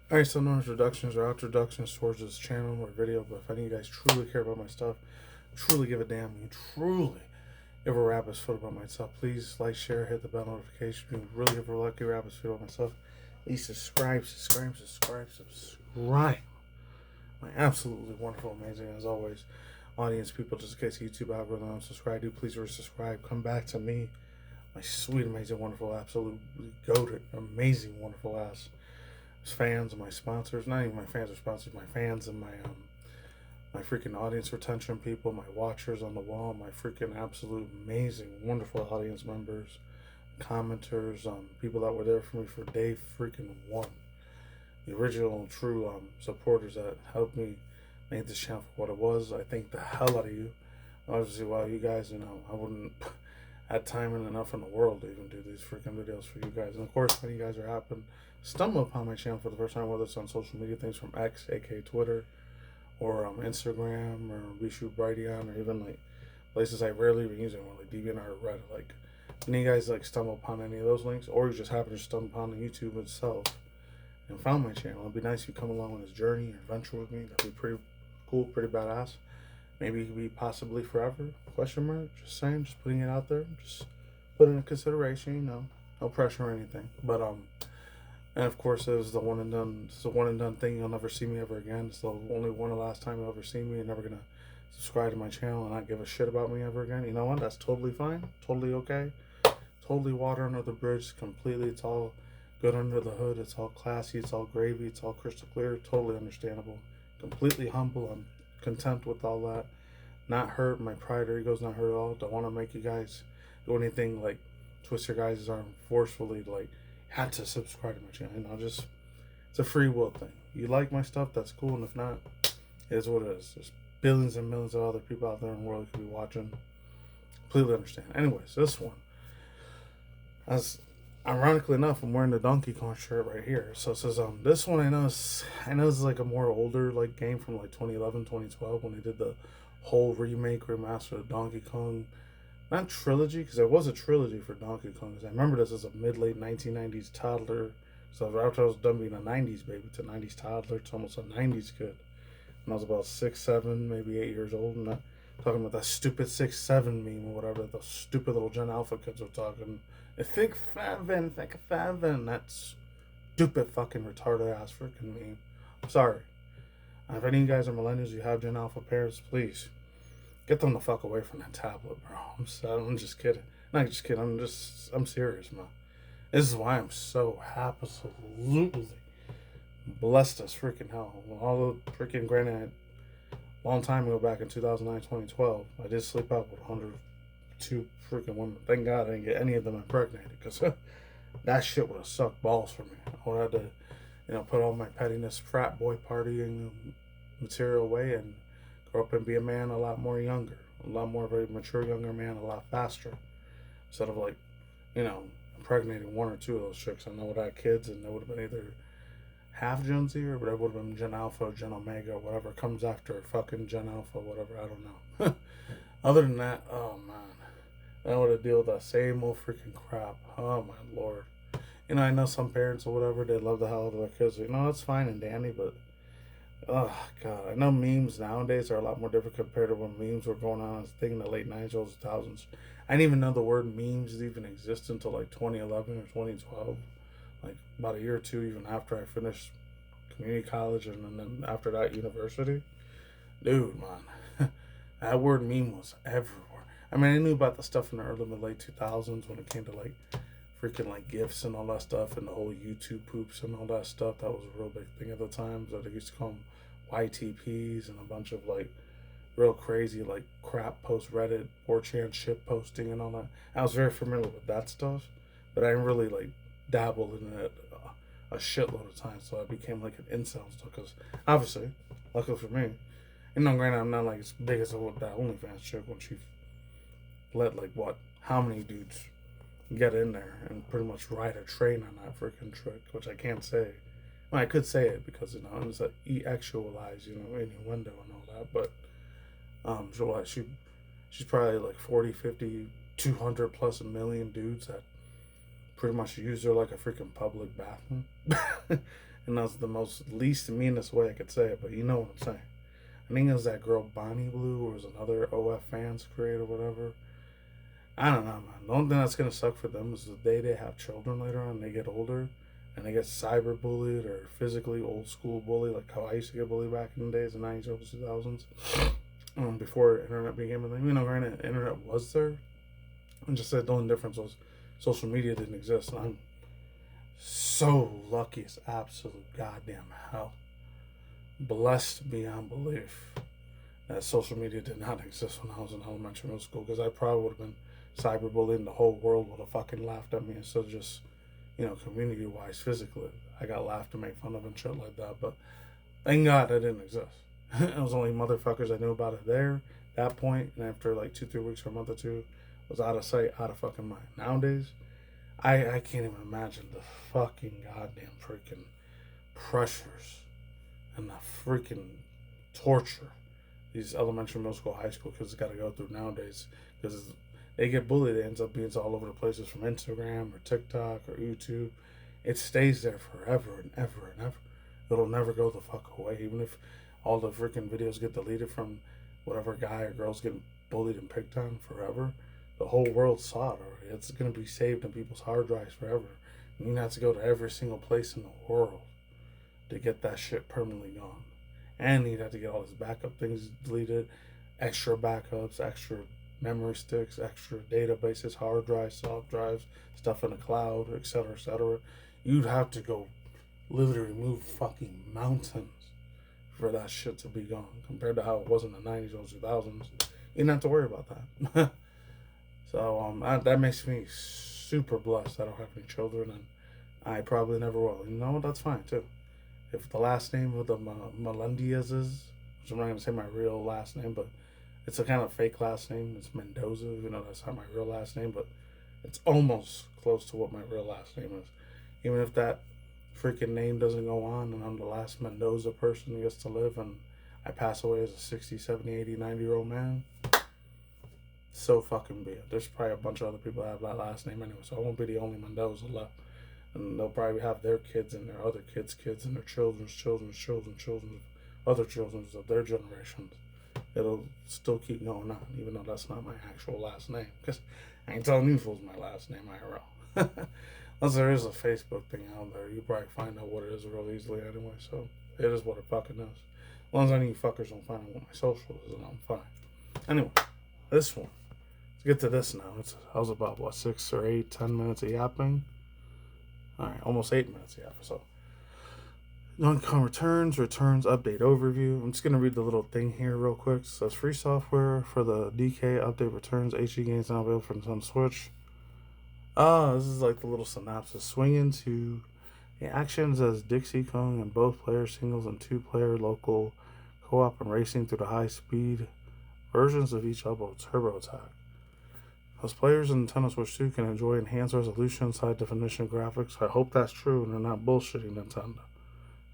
Alright, so no introductions or introductions towards this channel or video, but if any of you guys truly care about my stuff, truly give a damn, you truly give a rapper's foot about my stuff, please like, share, hit the bell notification. You really give a lucky rapper's foot about my stuff. Please subscribe. My absolutely wonderful, amazing, as always, audience people, just in case YouTube algorithm don't subscribe, do please resubscribe. Come back to me, my sweet, amazing, wonderful, absolutely goated, amazing, wonderful ass fans and my sponsors, not even my fans or sponsors, my fans and my freaking audience retention people, my watchers on the wall, my freaking absolute amazing, wonderful audience members, commenters, people that were there for me for day freaking one, the original true supporters that helped me make this channel for what it was. I thank the hell out of you. Obviously, while you guys, I wouldn't had time and enough in the world to even do these freaking videos for you guys. And of course, when you guys are stumble upon my channel for the first time, whether it's on social media things from X, aka Twitter, or Instagram, or Reshoot Brighteon, or even like places I rarely even use anymore, like DeviantArt or Reddit. Like, any of you guys like stumble upon any of those links, or you just happen to stumble upon the YouTube itself and found my channel, it'd be nice if you come along on this journey or adventure with me. That'd be pretty cool, pretty badass. Maybe it could be possibly forever? Question mark. Just saying, just putting it out there. Just put it in consideration. No pressure or anything. But and of course, it was the one and done. It's the one and done thing. You'll never see me ever again. It's the only one and last time you'll ever see me. You're never gonna subscribe to my channel and not give a shit about me ever again. You know what? That's totally fine. Totally okay. Totally water under the bridge. Completely. It's all good under the hood. It's all classy. It's all gravy. It's all crystal clear. Totally understandable. Completely humble. I'm content with all that. Not hurt. My pride or ego's not hurt at all. Don't want to make you guys do anything like twist your guys' arm forcefully, like had to subscribe to my channel. Just it's a free will thing. You like my stuff, that's cool, and if not, it is what it is. There's billions and millions of other people out there in the world who could be watching. Completely understand. Anyways, this one, as ironically enough, I'm wearing the Donkey Kong shirt right here. So it says this one I know it's like a more older like game from like 2011, 2012 when they did the whole remake remaster of Donkey Kong. Not trilogy, because there was a trilogy for Donkey Kong. Because I remember this as a mid-late 1990s toddler. So after I was done being a 90s baby to 90s toddler to almost a 90s kid. When I was about 6, 7, maybe 8 years old. And talking about that stupid 6, 7 meme or whatever. Those stupid little Gen Alpha kids were talking. I think Faven. That stupid fucking retarded ass freaking meme. I'm sorry. If any of you guys are millennials, you have Gen Alpha parents, please get them the fuck away from that tablet, bro. I'm just kidding. Not just kidding. I'm serious, man. This is why I'm so absolutely blessed as freaking hell. Although freaking granted, a long time ago, back in 2009, 2012, I did sleep out with 102 freaking women. Thank God I didn't get any of them impregnated, because that shit would have sucked balls for me. I would have had to, put all my pettiness, frat boy partying material away and grow up and be a man a lot more younger, a lot more very mature younger man, a lot faster, instead of like, impregnating one or two of those chicks. I know would have kids, and they would have been either half Gen Z or whatever, would have been Gen Alpha or Gen Omega or whatever comes after fucking Gen Alpha, whatever, I don't know. Other than that, oh man, I would have dealt with that same old freaking crap. Oh my lord. I know some parents or whatever, they love the hell out of their kids. That's fine and dandy, but oh god, I know memes nowadays are a lot more different compared to when memes were going on as a thing in the late 90s, early 2000s. I didn't even know the word memes even existed until like 2011 or 2012, like about a year or two even after I finished community college and then after that university. Dude, man, that word meme was everywhere. I mean, I knew about the stuff in the early mid late 2000s when it came to like freaking like GIFs and all that stuff and the whole YouTube poops and all that stuff. That was a real big thing at the time. So they used to call them YTPs and a bunch of like real crazy like crap post Reddit, 4chan shit posting and all that. I was very familiar with that stuff, but I didn't really like dabble in it a shitload of times. So I became like an incel stuff because obviously, luckily for me, granted I'm not like as big as that OnlyFans chick when she let like how many dudes get in there and pretty much ride a train on that freaking trick, which I can't say. Well, I could say it because it's a e-actualize, innuendo and all that, but she's probably like 40, 50, 200 plus a million dudes that pretty much use her like a freaking public bathroom. And that's the most least meanest way I could say it, but you know what I'm saying. I think it was that girl Bonnie Blue, or was another OF fans creator, whatever. I don't know, man. The only thing that's gonna suck for them is the day they have children later on, and they get older, and they get cyber bullied or physically old school bullied, like how I used to get bullied back in the days, the 90s, early 2000s, before internet became a thing. You know, granted, internet was there, and just said the only difference was social media didn't exist. And I'm so lucky as absolute goddamn hell, blessed beyond belief, that social media did not exist when I was in elementary middle school, because I probably would have been cyberbullied and the whole world would have fucking laughed at me instead of just, you know, community wise, physically. I got laughed and made fun of and shit like that, but thank God that didn't exist. It was only motherfuckers I knew about it there, that point, and after like 2-3 weeks or a month or two, it was out of sight, out of fucking mind. Nowadays, I can't even imagine the fucking goddamn freaking pressures and the freaking torture these elementary, middle school, high school kids got to go through nowadays, because they get bullied. It ends up being all over the places, from Instagram or TikTok or YouTube. It stays there forever and ever and ever. It'll never go the fuck away, even if all the freaking videos get deleted from whatever guy or girl's getting bullied and picked on forever. The whole world saw it already. It's going to be saved in people's hard drives forever. And you have to go to every single place in the world to get that shit permanently gone. And you'd have to get all his backup things deleted, extra backups, extra memory sticks, extra databases, hard drives, soft drives, stuff in the cloud, etc., etc. You'd have to go literally move fucking mountains for that shit to be gone, compared to how it was in the 90s or 2000s. You didn't have to worry about that. So that makes me super blessed. I don't have any children, and I probably never will. You know, that's fine too. If the last name of the Melendez is, which I'm not going to say my real last name, but it's a kind of fake last name. It's Mendoza, even though that's not my real last name, but it's almost close to what my real last name is. Even if that freaking name doesn't go on and I'm the last Mendoza person who gets to live and I pass away as a 60, 70, 80, 90-year-old man, so fucking be it. There's probably a bunch of other people that have that last name anyway, so I won't be the only Mendoza left. And they'll probably have their kids and their other kids' kids and their children's other children's of their generations. It'll still keep going on, even though that's not my actual last name. Because I ain't telling you fools my last name IRL. Unless there is a Facebook thing out there, you probably find out what it is real easily anyway. So it is what it fucking is. As long as any of you fuckers don't find out what my social is, then I'm fine. Anyway, this one. Let's get to this now. I was about, what, 6 or 8, 10 minutes of yapping? Alright, almost 8 minutes of yapping. So, non-con returns update overview. I'm just going to read the little thing here real quick. So, it's free software for the DK update returns. HD games now available for NintendoSwitch. This is like the little synopsis. Swing into the actions as Dixie Kong and both player singles and 2-player local co-op and racing through the high-speed versions of each level of Turbo Attack. As players in NintendoSwitch 2 can enjoy enhanced resolution, high-definition graphics. I hope that's true and they're not bullshitting Nintendo.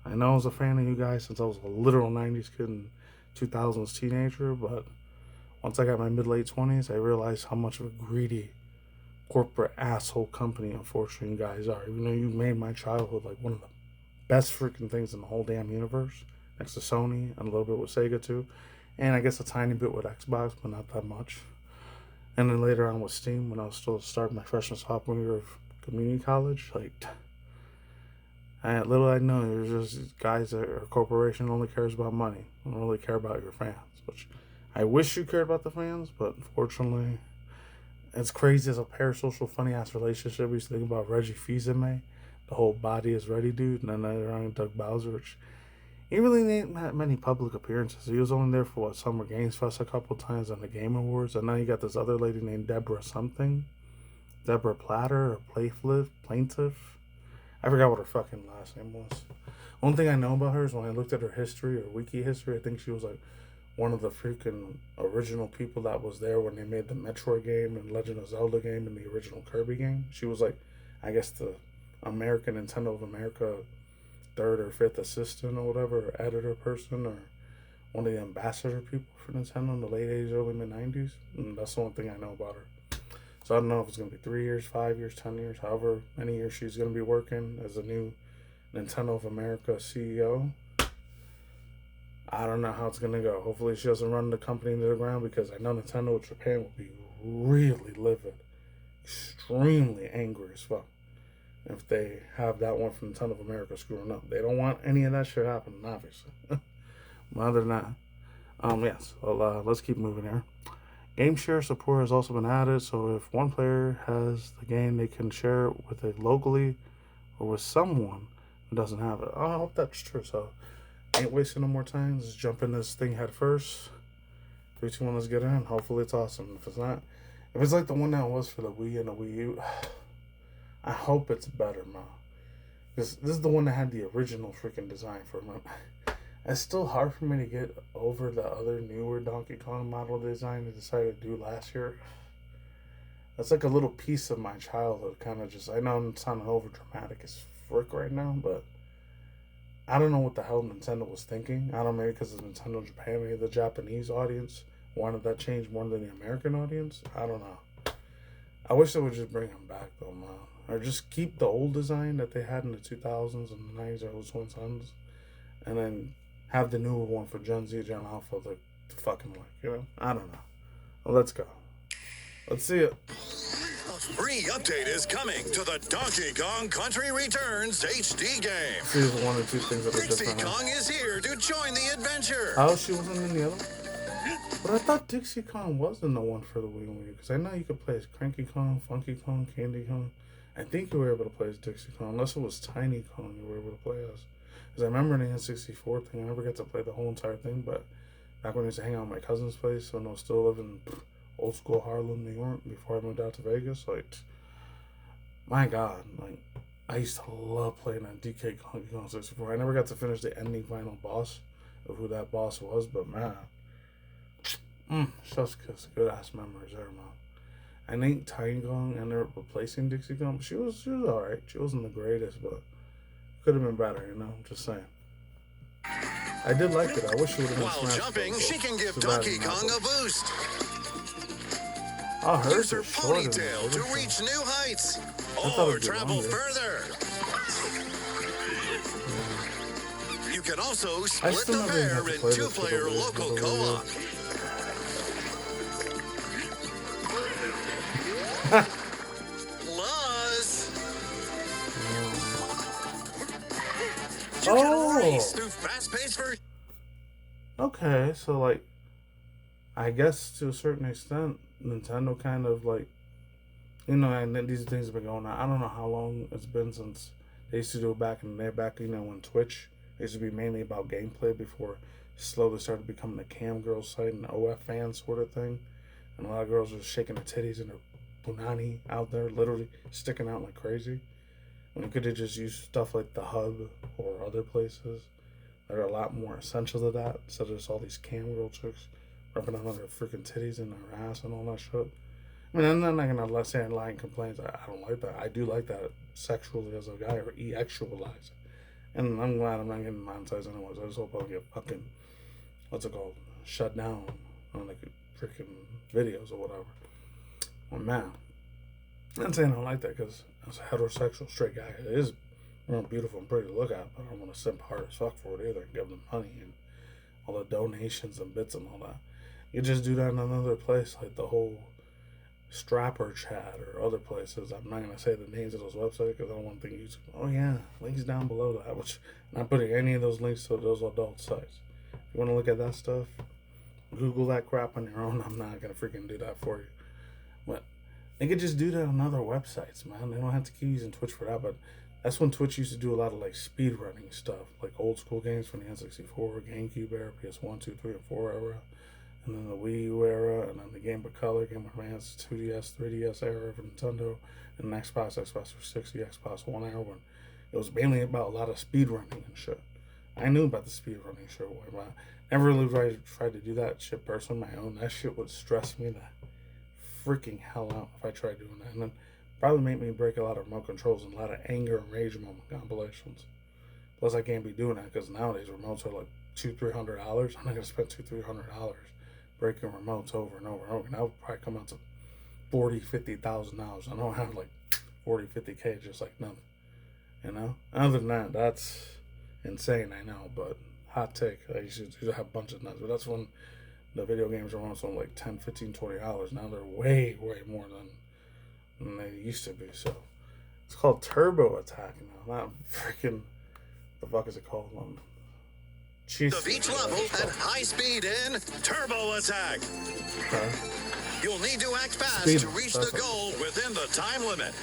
I know I was a fan of you guys since I was a literal 90s kid and 2000s teenager, but once I got my mid-late 20s, I realized how much of a greedy corporate asshole company, unfortunately, you guys are. Even though you made my childhood like one of the best freaking things in the whole damn universe, next to Sony and a little bit with Sega too, and I guess a tiny bit with Xbox, but not that much. And then later on with Steam, when I was still starting my freshman sophomore year of community college, like, little I know, there's just guys that are a corporation only cares about money, don't really care about your fans. Which I wish you cared about the fans, but unfortunately, it's crazy as a parasocial funny ass relationship. We used to think about Reggie Fils-Aimé, the whole body is ready dude, and then later on Doug Bowser, which he really didn't have many public appearances. He was only there for what, Summer Games Fest a couple times and the Game Awards, and then you got this other lady named Deborah something, Deborah Platter or Plaintiff. I forgot what her fucking last name was. One thing I know about her is when I looked at her history or wiki history, I think she was like one of the freaking original people that was there when they made the Metroid game and Legend of Zelda game and the original Kirby game. She was like, I guess the American Nintendo of America 3rd or 5th assistant or whatever, or editor person, or one of the ambassador people for Nintendo in the late 80s, early mid 90s. And that's the only thing I know about her. So I don't know if it's going to be 3 years, 5 years, 10 years, however many years she's going to be working as a new Nintendo of America CEO. I don't know how it's gonna go. Hopefully she doesn't run the company into the ground, because I know Nintendo of Japan will be really livid, extremely angry as fuck if they have that one from Nintendo of America screwing up. They don't want any of that shit happening, obviously. But other than that, yes. Well, let's keep moving here. Game share support has also been added, so if one player has the game, they can share it with it locally or with someone who doesn't have it. I hope that's true. So, ain't wasting no more time. Let's jump in this thing head first. 3, 2, 1, let's get in. Hopefully it's awesome. If it's not, if it's like the one that was for the Wii and the Wii U, I hope it's better, man. Because this is the one that had the original freaking design for it, man. It's still hard for me to get over the other newer Donkey Kong model design they decided to do last year. That's like a little piece of my childhood, kind of just. I know I'm sounding over dramatic as frick right now, but I don't know what the hell Nintendo was thinking. I don't know, maybe because of Nintendo Japan, maybe the Japanese audience wanted that change more than the American audience. I don't know. I wish they would just bring them back though, man. Or just keep the old design that they had in the 2000s and the 90s or 2000s, and then have the newer one for Gen Z, Gen Alpha, the fucking like, you know? I don't know. Well, let's go. Let's see it. A free update is coming to the Donkey Kong Country Returns HD game. See, there's one or two things that are Dixie different. Kong is here to join the adventure. Oh, she wasn't in the other one? But I thought Dixie Kong was in the one for the Wii U, because I know you could play as Cranky Kong, Funky Kong, Candy Kong. I think you were able to play as Dixie Kong, unless it was Tiny Kong you were able to play as. Because I remember in the N64 thing, I never got to play the whole entire thing, but back when I used to hang out at my cousin's place, when I was still living in old school Harlem, New York, before I moved out to Vegas, like, my God, like, I used to love playing that DK Kong 64. I never got to finish the ending final boss of who that boss was, but man, just good ass memories there, man. I think Tiny Kong ended up replacing Dixie Kong, but she was alright. She wasn't the greatest, but could have been better, you know. I'm just saying. I did like it. I wish she would have been While jumping, she can give Donkey Kong a boost. Oh, hers Use her are shorter. ponytail to reach new heights, or travel further. You can also split the pair in 2-player local co-op. Plus, you can race through fast-paced versions. Okay, so like, I guess to a certain extent, Nintendo kind of like, you know, and then these things have been going on. I don't know how long it's been since they used to do it back in the day, back, you know, when Twitch used to be mainly about gameplay before slowly started becoming a cam girl site and OF fan sort of thing. And a lot of girls were shaking their titties and their punani out there, literally sticking out like crazy. When you could have just used stuff like the Hub or other places that are a lot more essential to that, instead of just all these cam girl chicks rubbing on their freaking titties and their ass and all that shit. I mean, I'm not gonna say and lie and complain. I don't like that. I do like that sexually as a guy, or e-actualize. And I'm glad I'm not getting monetized anyways. I just hope I'll get fucking, what's it called, shut down on like freaking videos or whatever. Well, man, I'm not saying I don't like that, because as a heterosexual straight guy, it is more beautiful and pretty to look at, but I don't want to simp hard as fuck for it either and give them money and all the donations and bits and all that. You just do that in another place, like the whole Strapper Chat or other places. I'm not going to say the names of those websites because I don't want to think YouTube. Oh yeah, links down below that, which I'm not putting any of those links to those adult sites. If you want to look at that stuff, Google that crap on your own. I'm not going to freaking do that for you. But they could just do that on other websites, man. They don't have to keep using Twitch for that, but that's when Twitch used to do a lot of like speed running stuff, like old school games from the N64, GameCube era, PS1, 2, 3, and 4 era, and then the Wii U era, and then the Game Boy Color, Game Boy Advance, 2DS, 3DS era for Nintendo, and Xbox 360, Xbox One era, when it was mainly about a lot of speed running and shit. I knew about the speed running shit, but I never really tried to do that shit personally on my own. That shit would stress me the freaking hell out if I tried doing that, and then probably make me break a lot of remote controls and a lot of anger and rage moment compilations. Plus, I can't be doing that because nowadays remotes are like $200-300. I'm not gonna spend $200-300 breaking remotes over and over and over. And that would probably come out to $40,000-50,000. I don't have like 40-50K just like nothing. You know? Other than that, that's insane, I know, but hot take. I used to have a bunch of nuts, but that's when the video games were on so like $10, $15, $20. Now they're way, way more than they used to be. So it's called Turbo Attack now, not freaking, the fuck is it called? Of each level at high speed in Turbo Attack. Okay. You'll need to act fast to reach the goal within the time limit.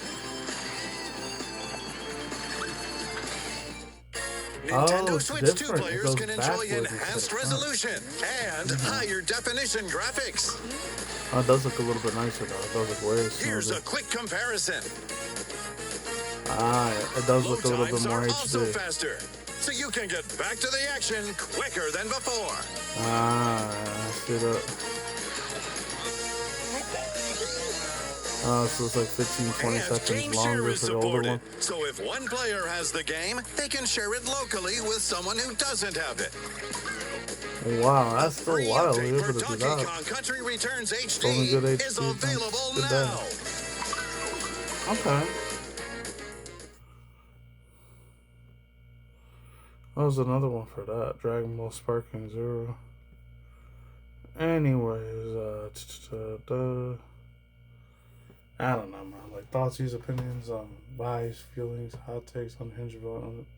NintendoSwitch 2 players can enjoy enhanced resolution and higher definition graphics. Oh, it does look a little bit nicer though. It does look way smoother. Here's a quick comparison. Ah, it does look a little bit more HD. Also faster, so you can get back to the action quicker than before. Ah, I see that. Oh, so it's like 15, 20 seconds longer for the older one. So if one player has the game, they can share it locally with someone who doesn't have it. Wow, that's still wild. We're able to do Donkey that. Kong Country Returns HD is HD available now. Okay. That was another one for that. Dragon Ball Sparking Zero. Anyways, I don't know, man. Like, thoughts, views, opinions, buys, feelings, hot takes, unhinged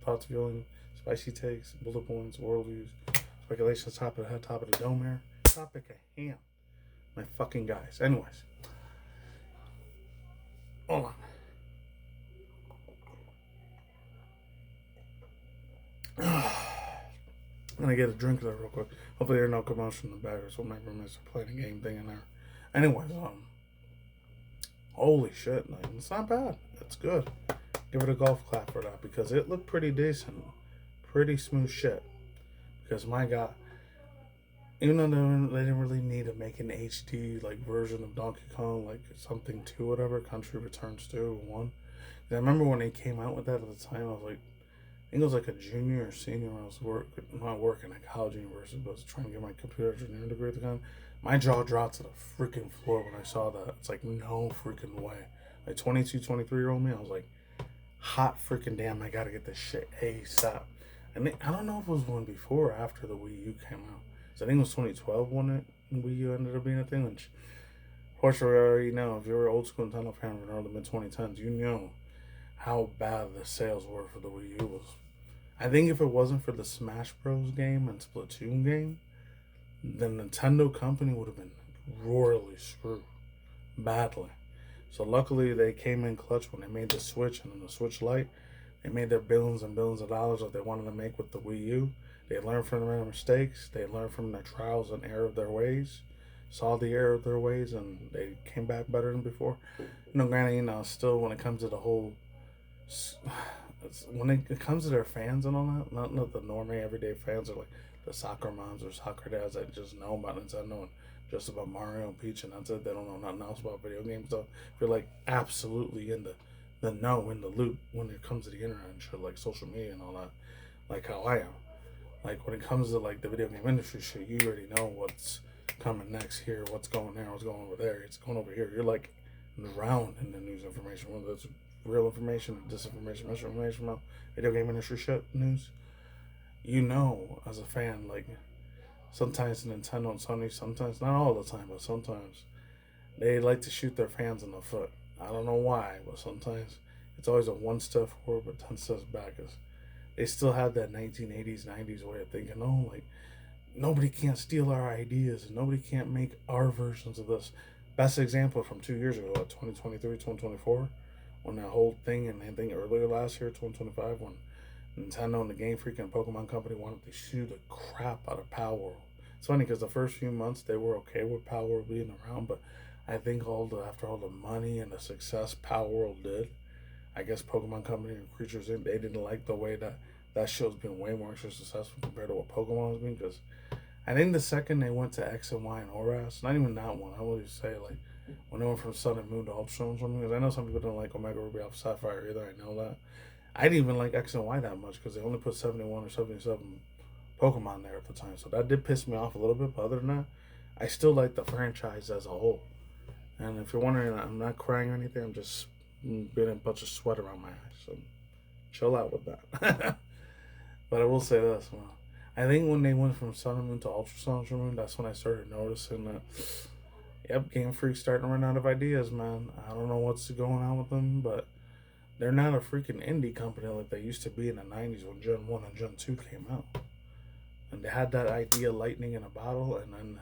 thoughts, feelings, spicy takes, bullet points, worldviews, speculations, top of the head, top of the dome here. Topic at hand. My fucking guys. Anyways. Hold on. I'm gonna get a drink of that real quick. Hopefully there's no commotion in the back, so my roommates are playing a game thing in there. Anyways, holy shit, man. It's not bad. It's good. Give it a golf clap for that because it looked pretty decent. Pretty smooth shit. Because my God, even though they didn't really need to make an HD like version of Donkey Kong, like something 2 whatever, Country Returns 2 or 1. I remember when they came out with that at the time, I was like, I think it was like a junior or senior when I was not working at college university, but I was trying to get my computer engineering degree at the time. My jaw dropped to the freaking floor when I saw that. It's like, no freaking way. Like 22, 23-year-old me, I was like, hot freaking damn, I gotta get this shit ASAP. And I don't know if it was one before or after the Wii U came out. So I think it was 2012 when Wii U ended up being a thing, which, fortunately, I already know, if you're an old school Nintendo fan from the early mid-2010s, you know how bad the sales were for the Wii U. I think if it wasn't for the Smash Bros. Game and Splatoon game, the Nintendo company would have been royally screwed. Badly. So luckily they came in clutch when they made the Switch and then the Switch Lite. They made their billions and billions of dollars that they wanted to make with the Wii U. They learned from their mistakes. They learned from their trials and error of their ways. Saw the error of their ways and they came back better than before. Granted, still when it comes to the whole... When it comes to their fans and all that, not the normie everyday fans are like the soccer moms or soccer dads that just know about Nintendo and just about Mario and Peach and that's it. They don't know nothing else about video games. So if you're like absolutely in the know, in the loop when it comes to the internet and shit, like social media and all that, like how I am. Like when it comes to like the video game industry shit, you already know what's coming next here, what's going there, what's going over there, it's going over here. You're like drowned in the news information, whether it's real information, disinformation, misinformation about video game industry shit news. As a fan, like sometimes Nintendo and Sony, sometimes, not all the time, but sometimes they like to shoot their fans in the foot. I don't know why, but sometimes it's always a one step forward but 10 steps back. They still have that 1980s, 90s way of thinking, like nobody can't steal our ideas and nobody can't make our versions of this. Best example from 2 years ago, 2023, 2024. On that whole thing, and I think earlier last year, 2025, when Nintendo and the Game Freak and Pokemon Company wanted to shoot the crap out of Power World. It's funny because the first few months they were okay with Power World being around, but I think after all the money and the success Power World did, I guess Pokemon Company and Creatures Inc., they didn't like the way that show's been way more successful compared to what Pokemon has been. Because I think the second they went to X and Y and ORAS, not even that one, I would say like. When they went from Sun and Moon to Ultra or something, because I know some people don't like Omega Ruby Alpha Sapphire either, I know that. I didn't even like X and Y that much because they only put 71 or 77 Pokemon there at the time. So that did piss me off a little bit, but other than that, I still like the franchise as a whole. And if you're wondering, I'm not crying or anything, I'm just getting a bunch of sweat around my eyes. So Chill out with that. But I will say this, man. I think when they went from Sun and Moon to Ultra Sun Ultra Moon, that's when I started noticing that, yep, Game Freak's starting to run out of ideas, man. I don't know what's going on with them, but they're not a freaking indie company like they used to be in the 90s when Gen 1 and Gen 2 came out. And they had that idea lightning in a bottle, and then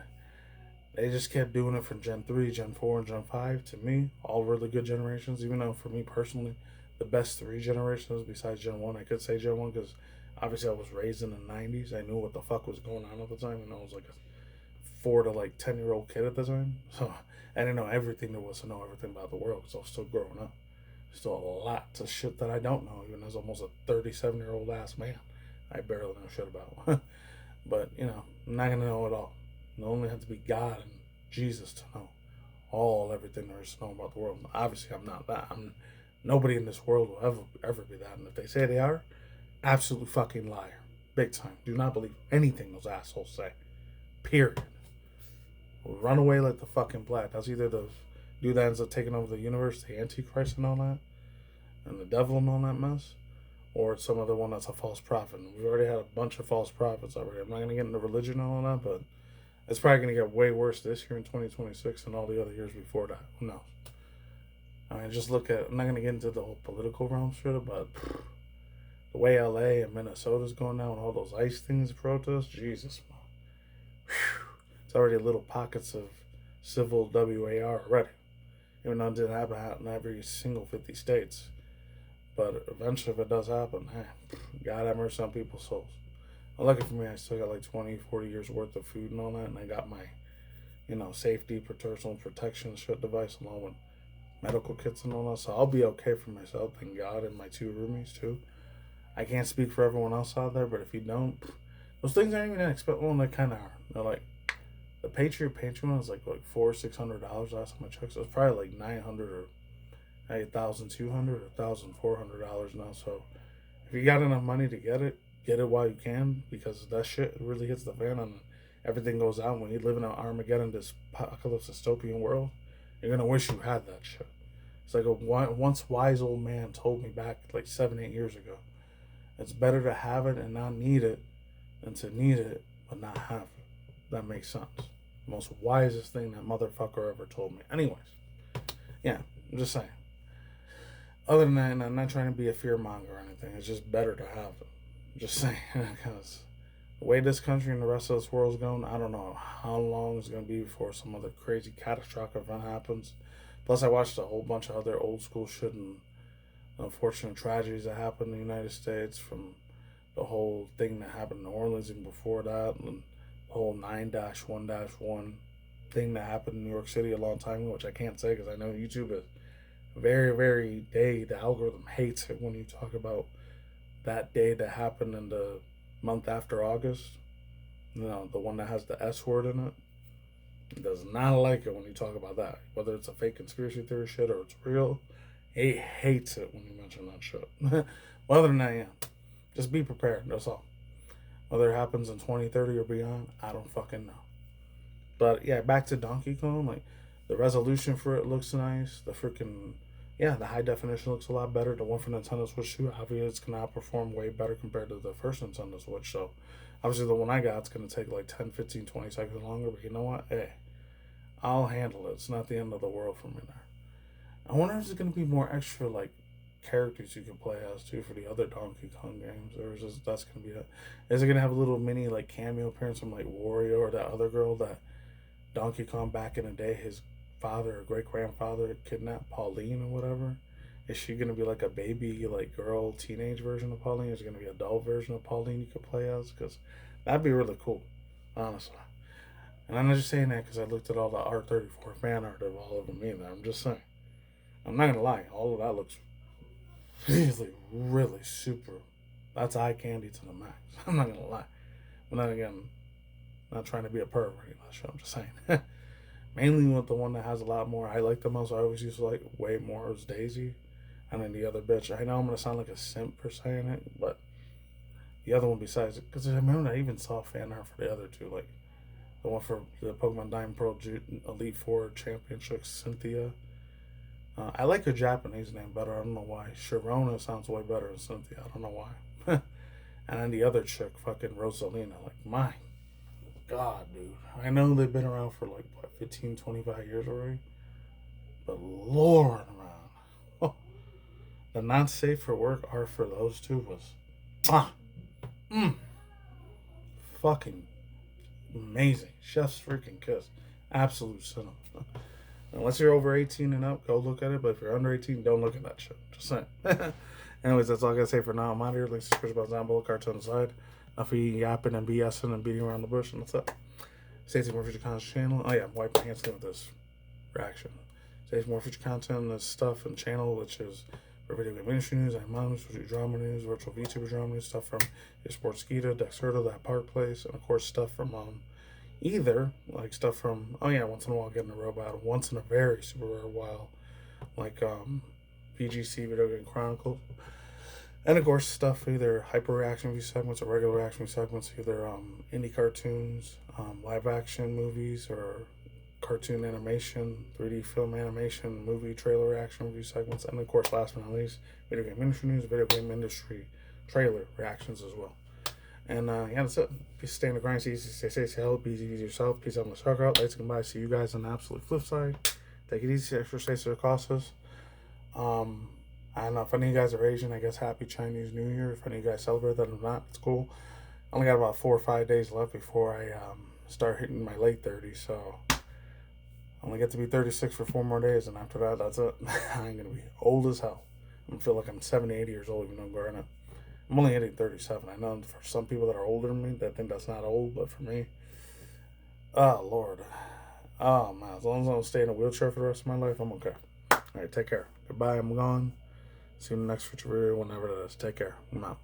they just kept doing it from Gen 3, Gen 4, and Gen 5. To me, all really good generations, even though for me personally, the best 3 generations besides Gen 1, I could say Gen 1 because obviously I was raised in the 90s. I knew what the fuck was going on at the time, and I was like a 4 to 10-year-old kid at the time. So I didn't know everything there was to know everything about the world because I was still growing up. Still a lot of shit that I don't know, even as almost a 37-year-old ass man. I barely know shit about. But, I'm not going to know it all. You only have to be God and Jesus to know everything there is to know about the world. Obviously, I'm not that. Nobody in this world will ever be that. And if they say they are, absolute fucking liar. Big time. Do not believe anything those assholes say. Period. Run away like the fucking black. That's either the dude that ends up taking over the universe, the Antichrist and all that, and the devil and all that mess, or it's some other one that's a false prophet. And we've already had a bunch of false prophets already. I'm not going to get into religion and all that, but it's probably going to get way worse this year in 2026 than all the other years before that. Who knows? I mean, just look at, I'm not going to get into the whole political realm shit, but the way LA and Minnesota's going now and all those ICE things, protests, Jesus, man. Whew. It's already little pockets of civil WAR already. Even though it didn't happen in every single 50 states. But eventually, if it does happen, God have mercy on people's souls. Well, lucky for me, I still got 20, 40 years worth of food and all that. And I got my, safety, personal protection shit device along with medical kits and all that. So I'll be okay for myself, thank God, and my 2 roomies, too. I can't speak for everyone else out there, but if you don't, those things aren't even that expensive. Well, they kind of are. They're like, the Patriot one was like $400 or $600 last time I checked. So it's probably like $900 or $1,200 or $1,400 now. So if you got enough money to get it while you can, because that shit really hits the fan and everything goes out. When you live in an Armageddon, this apocalypse dystopian world, you're gonna wish you had that shit. It's like a once wise old man told me back 7-8 years ago. It's better to have it and not need it than to need it but not have it. That makes sense. The most wisest thing that motherfucker ever told me. Anyways, yeah, I'm just saying. Other than that, I'm not trying to be a fear monger or anything. It's just better to have it. I'm just saying, because the way this country and the rest of this world's going, I don't know how long it's going to be before some other crazy catastrophic event happens. Plus, I watched a whole bunch of other old school shit and unfortunate tragedies that happened in the United States, from the whole thing that happened in New Orleans and before that, and the whole 9-1-1 thing that happened in New York City a long time ago, which I can't say because I know YouTube is very, very day. The algorithm hates it when you talk about that day that happened in the month after August. The one that has the S word in it. It does not like it when you talk about that. Whether it's a fake conspiracy theory shit or it's real, it hates it when you mention that shit. Well, other than that, yeah. Just be prepared, that's all. Whether it happens in 2030 or beyond, I don't fucking know. But yeah, back to Donkey Kong, the resolution for it looks nice. The freaking, the high definition looks a lot better. The one for Nintendo Switch 2, obviously it's going to outperform way better compared to the first Nintendo Switch. So obviously the one I got, it's going to take 10, 15, 20 seconds longer. But you know what? Hey, I'll handle it. It's not the end of the world for me there. I wonder if there's going to be more extra characters you can play as too for the other Donkey Kong games, or is that's going to be it? Is it going to have a little mini cameo appearance from Wario or that other girl that Donkey Kong back in the day, his father or great grandfather kidnapped, Pauline or whatever? Is she going to be a baby girl teenage version of Pauline? Is it going to be an adult version of Pauline you could play as? Because that'd be really cool, honestly. And I'm not just saying that because I looked at all the R34 fan art of all of them either. I'm just saying. I'm not going to lie. All of that looks really, really super. That's eye candy to the max. I'm not going to lie. But then again, not trying to be a pervert. I'm just saying. Mainly with the one that has a lot more. I like the most. I always used to like way more was Daisy. And then the other bitch. I know I'm going to sound like a simp for saying it. But the other one besides it. Because I remember I even saw fan art for the other two. The one for the Pokemon Diamond Pearl Elite Four Championship, Cynthia. I like her Japanese name better. I don't know why. Sharona sounds way better than Cynthia. I don't know why. And then the other chick, fucking Rosalina. Like, my God, dude. I know they've been around for like, what, 15, 25 years already? But Lord, man. Oh, the not safe for work art for those two was fucking amazing. Chef's freaking kiss. Absolute cinema. Unless you're over 18 and up, go look at it. But if you're under 18, don't look at that shit. Just saying. Anyways, that's all I gotta say for now. I'm out here. Links to description box down below. Cards on the side. Enough of you yapping and BSing and beating around the bush. And that's it. Stay tuned for more future content channel. Oh yeah, I'm wiping my hands clean with this reaction. Stay tuned for more future content on this stuff and channel, which is for video game industry news, anime news, virtual drama news, virtual VTuber drama news, stuff from your Sports Skeeta, Dexerto, That Park Place, and of course stuff from either like stuff from once in a while getting a robot, once in a very super rare while, like VGC Video Game Chronicles, and of course stuff either hyper reaction view segments or regular reaction view segments, either indie cartoons, live action movies, or cartoon animation, 3D film animation, movie trailer reaction review segments, and of course last but not least video game industry news, video game industry trailer reactions as well. And yeah, that's it. Peace, stay in the grind, stay easy, stay safe, stay healthy, be easy, be yourself. Peace out, I'm the Shark out. Lights goodbye. See you guys on the absolute flip side. Take it easy, extra safe to the causes. I don't know if any of you guys are Asian, I guess happy Chinese New Year. If any of you guys celebrate that or not, it's cool. I only got about 4 or 5 days left before I start hitting my late 30s, so I only get to be 36 for 4 more days, and after that, that's it. I'm gonna be old as hell. I'm gonna feel like I'm 70, 80 years old, even though I'm growing up. I'm only hitting 37. I know for some people that are older than me, that think that's not old, but for me, oh, Lord. Oh, man. As long as I don't stay in a wheelchair for the rest of my life, I'm okay. All right, take care. Goodbye. I'm gone. See you in the next future video, whenever that is. Take care. I'm out.